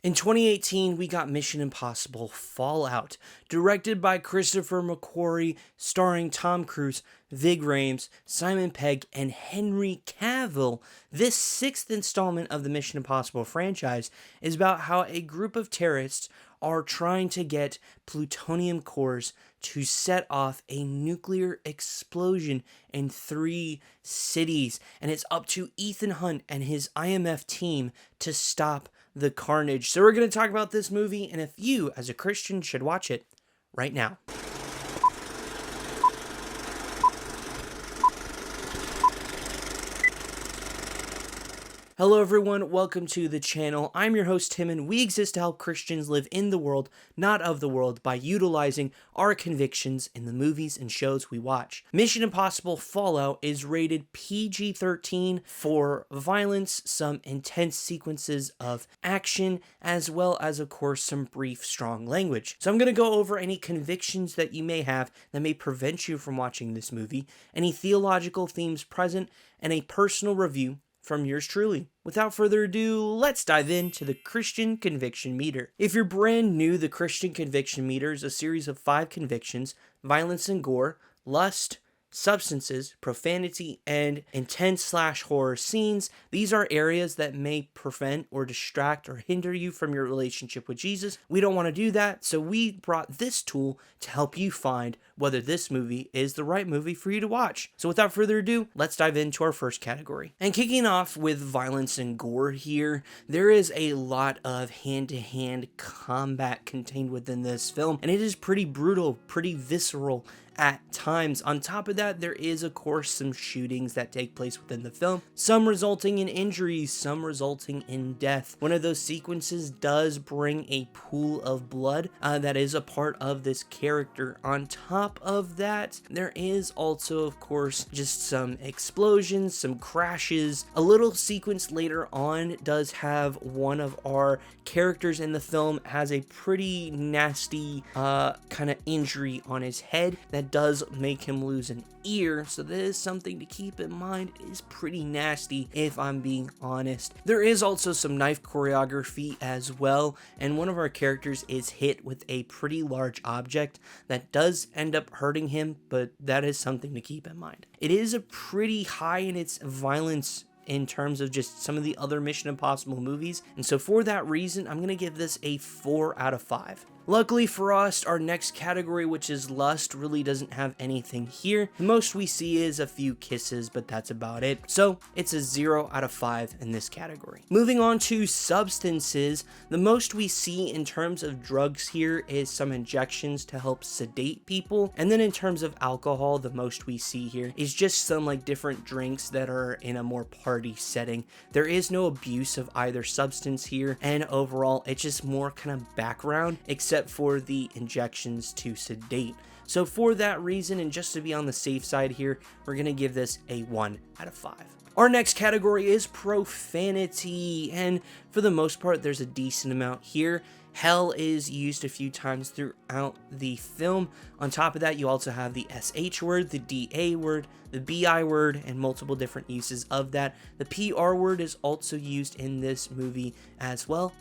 In 2018, we got Mission Impossible Fallout, directed by Christopher McQuarrie, starring Tom Cruise, Ving Rhames, Simon Pegg, and Henry Cavill. This sixth installment of the Mission Impossible franchise is about how a group of terrorists are trying to get plutonium cores to set off a nuclear explosion in 3 cities, and it's up to Ethan Hunt and his IMF team to stop the carnage. So we're going to talk about this movie and if you, as a Christian, should watch it right now. Hello everyone, welcome to the channel. I'm your host Tim, and we exist to help Christians live in the world, not of the world, by utilizing our convictions in the movies and shows we watch. Mission Impossible Fallout is rated PG-13 for violence, some intense sequences of action, as well as, of course, some brief, strong language. So I'm going to go over any convictions that you may have that may prevent you from watching this movie, any theological themes present, and a personal review from yours truly. Without further ado, let's dive into the Christian Conviction Meter. If you're brand new, the Christian Conviction Meter is a series of 5 convictions: violence and gore, lust, substances, profanity, and intense/horror scenes. These are areas that may prevent or distract or hinder you from your relationship with Jesus. We don't want to do that, so we brought this tool to help you find whether this movie is the right movie for you to watch. So without further ado, let's dive into our first category. And kicking off with violence and gore here, there is a lot of hand-to-hand combat contained within this film, and it is pretty brutal, pretty visceral at times. On top of that, there is of course some shootings that take place within the film, some resulting in injuries, some resulting in death. One of those sequences does bring a pool of blood that is a part of this character. On top of that, there is also of course just some explosions, some crashes. A little sequence later on does have one of our characters in the film has a pretty nasty kind of injury on his head that does make him lose an ear, so that is something to keep in mind. It is pretty nasty, if I'm being honest. There is also some knife choreography as well, and one of our characters is hit with a pretty large object that does end up hurting him, but that is something to keep in mind. It is a pretty high in its violence in terms of just some of the other Mission Impossible movies, and so for that reason, I'm going to give this a 4 out of 5. Luckily for us, our next category, which is lust, really doesn't have anything here. The most we see is a few kisses, but that's about it. So it's a 0 out of 5 in this category. Moving on to substances, the most we see in terms of drugs here is some injections to help sedate people. And then in terms of alcohol, the most we see here is just some like different drinks that are in a more party setting. There is no abuse of either substance here, and overall it's just more kind of background, except for the injections to sedate. So for that reason, and just to be on the safe side here, we're going to give this a 1 out of 5. Our next category is profanity, and for the most part, there's a decent amount here. Hell is used a few times throughout the film. On top of that, you also have the SH word, the DA word, the BI word, and multiple different uses of that. The PR word is also used in this movie as well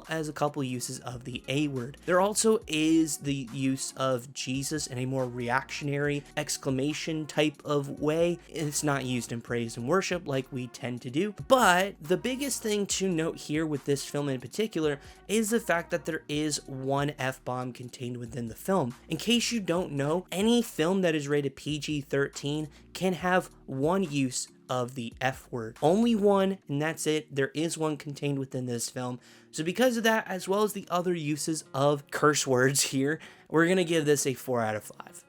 as a couple uses of the A word. There also is the use of Jesus in a more reactionary exclamation type of way. It's not used in praise and worship like we tend to do. But the biggest thing to note here with this film in particular is the fact that there is one F-bomb contained within the film. In case you don't know, any film that is rated PG-13 can have one use of the F word. Only one, and that's it. There is one contained within this film. So because of that, as well as the other uses of curse words here, we're going to give this a 4 out of 5.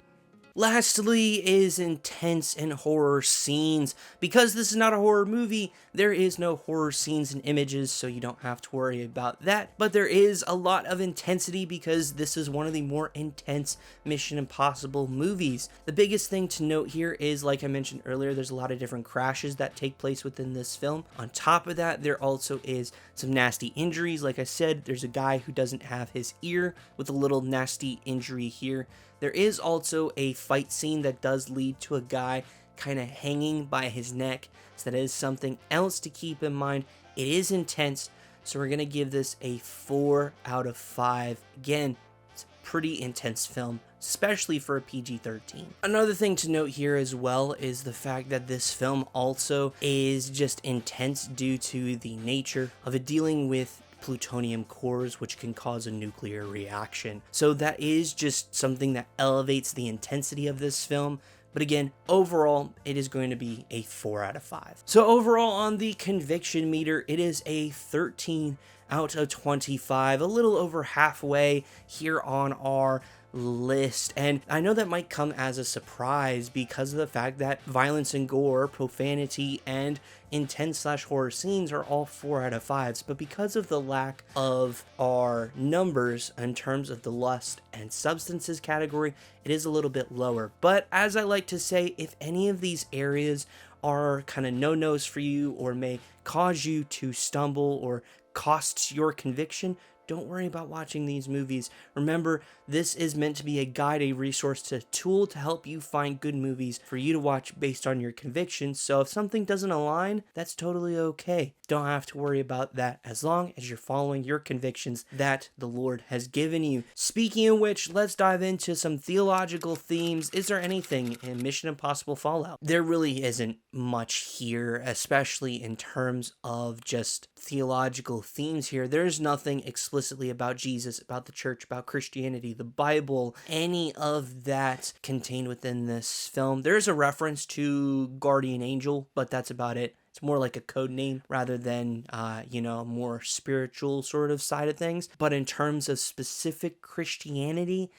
Lastly is intense and horror scenes. Because this is not a horror movie, there is no horror scenes and images, so you don't have to worry about that. But there is a lot of intensity because this is one of the more intense Mission Impossible movies. The biggest thing to note here is, like I mentioned earlier, there's a lot of different crashes that take place within this film. On top of that, there also is some nasty injuries. Like I said, there's a guy who doesn't have his ear with a little nasty injury here. There is also a fight scene that does lead to a guy kind of hanging by his neck, so that is something else to keep in mind. It is intense, So we're going to give this a 4 out of 5. Again, it's a pretty intense film, especially for a PG-13. Another thing to note here as well is the fact that this film also is just intense due to the nature of it dealing with plutonium cores, which can cause a nuclear reaction. So that is just something that elevates the intensity of this film. But again, overall, it is going to be a 4 out of 5. So overall on the conviction meter, it is a 13 out of 25, a little over halfway here on our list. And I know that might come as a surprise because of the fact that violence and gore, profanity, and intense / horror scenes are all 4 out of 5s, but because of the lack of our numbers in terms of the lust and substances category, it is a little bit lower. But as I like to say, if any of these areas are kind of no-nos for you or may cause you to stumble or costs your conviction, don't worry about watching these movies. Remember, this is meant to be a guide, a resource, a tool to help you find good movies for you to watch based on your convictions. So if something doesn't align, that's totally okay. Don't have to worry about that as long as you're following your convictions that the Lord has given you. Speaking of which, let's dive into some theological themes. Is there anything in Mission Impossible Fallout? There really isn't much here, especially in terms of just theological themes here. There's nothing explicitly about Jesus, about the church, about Christianity, the Bible, any of that contained within this film. There's a reference to Guardian Angel, but that's about it. It's more like a code name rather than, a more spiritual sort of side of things. But in terms of specific Christianity,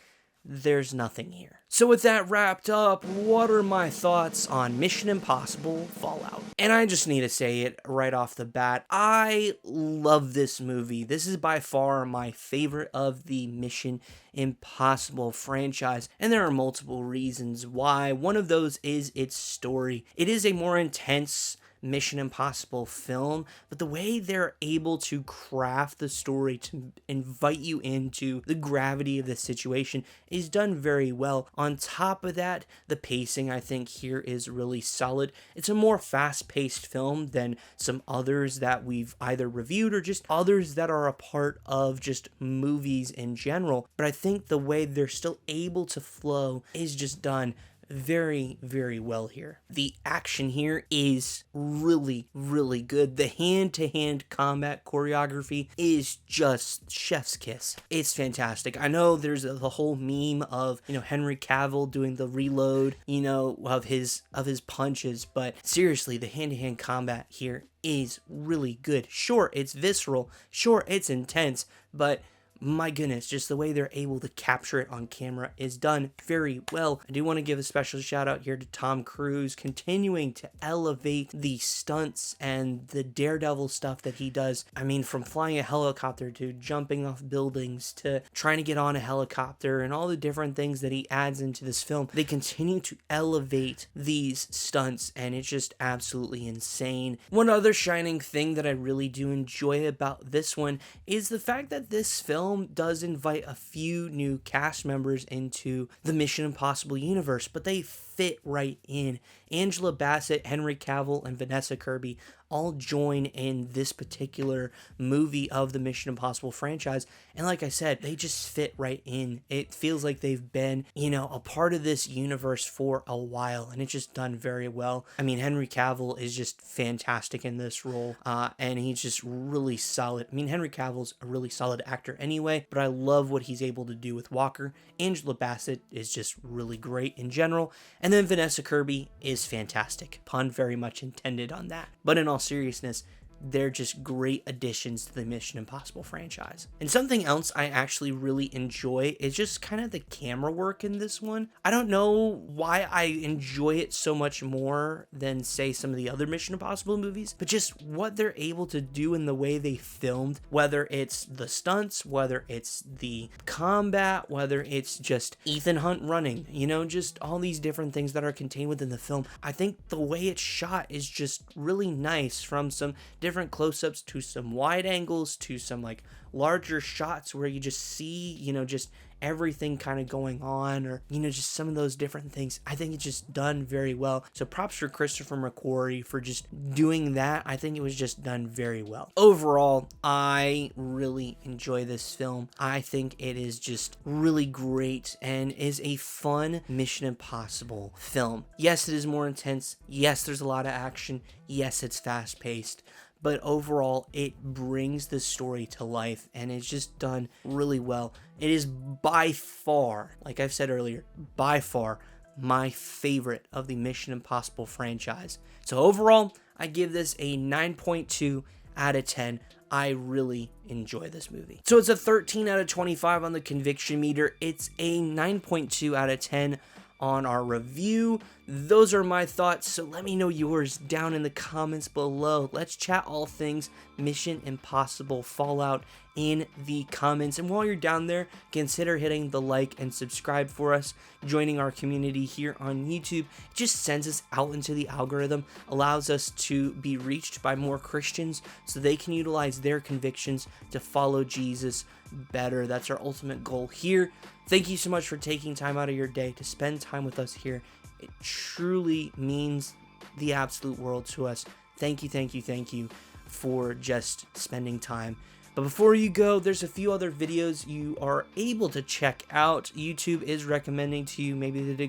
there's nothing here. So with that wrapped up, what are my thoughts on Mission Impossible Fallout? And I just need to say it right off the bat. I love this movie. This is by far my favorite of the Mission Impossible franchise. And there are multiple reasons why. One of those is its story. It is a more intense Mission Impossible film, but the way they're able to craft the story to invite you into the gravity of the situation is done very well. On top of that, the pacing I think here is really solid. It's a more fast-paced film than some others that we've either reviewed or just others that are a part of just movies in general, but I think the way they're still able to flow is just done very, very well here. The action here is really, really good. The hand-to-hand combat choreography is just chef's kiss. It's fantastic. I know there's the whole meme of, Henry Cavill doing the reload, of his punches, but seriously, the hand-to-hand combat here is really good. Sure, it's visceral. Sure, it's intense, but my goodness, just the way they're able to capture it on camera is done very well. I do want to give a special shout out here to Tom Cruise, continuing to elevate the stunts and the daredevil stuff that he does. I mean, from flying a helicopter to jumping off buildings to trying to get on a helicopter and all the different things that he adds into this film. They continue to elevate these stunts and it's just absolutely insane. One other shining thing that I really do enjoy about this one is the fact that this film does invite a few new cast members into the Mission Impossible universe, but they fit right in. Angela Bassett, Henry Cavill, and Vanessa Kirby all join in this particular movie of the Mission Impossible franchise. And like I said, they just fit right in. It feels like they've been, a part of this universe for a while, and it's just done very well. I mean, Henry Cavill is just fantastic in this role, and he's just really solid. I mean, Henry Cavill's a really solid actor anyway, but I love what he's able to do with Walker. Angela Bassett is just really great in general. And then Vanessa Kirby is fantastic. Pun very much intended on that. But in all seriousness, they're just great additions to the Mission Impossible franchise. And something else I actually really enjoy is just kind of the camera work in this one. I don't know why I enjoy it so much more than, say, some of the other Mission Impossible movies, but just what they're able to do in the way they filmed, whether it's the stunts, whether it's the combat, whether it's just Ethan Hunt running, just all these different things that are contained within the film. I think the way it's shot is just really nice, from some different close-ups to some wide angles to some larger shots where you just see just everything kind of going on, or, just some of those different things. I think it's just done very well. So props for Christopher McQuarrie for just doing that. I think it was just done very well. Overall, I really enjoy this film. I think it is just really great and is a fun Mission Impossible film. Yes, it is more intense. Yes, there's a lot of action. Yes, it's fast paced. But overall, it brings the story to life, and it's just done really well. It is by far, like I've said earlier, by far my favorite of the Mission Impossible franchise. So overall, I give this a 9.2 out of 10. I really enjoy this movie. So it's a 13 out of 25 on the conviction meter. It's a 9.2 out of 10 on our review. Those are my thoughts, so let me know yours down in the comments below. Let's chat all things Mission Impossible Fallout in the comments. And while you're down there, consider hitting the like and subscribe for us. Joining our community here on YouTube, it just sends us out into the algorithm, allows us to be reached by more Christians so they can utilize their convictions to follow Jesus better. That's our ultimate goal here. Thank you so much for taking time out of your day to spend time with us here. It truly means the absolute world to us. Thank you for just spending time. But before you go, there's a few other videos you are able to check out. YouTube is recommending to you. Maybe they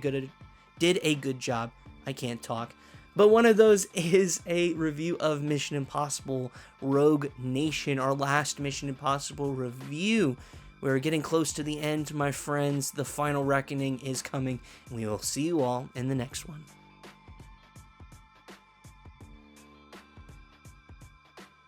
did a good job. I can't talk. But one of those is a review of Mission Impossible Rogue Nation, our last Mission Impossible review. We're getting close to the end, my friends. The final reckoning is coming, and we will see you all in the next one.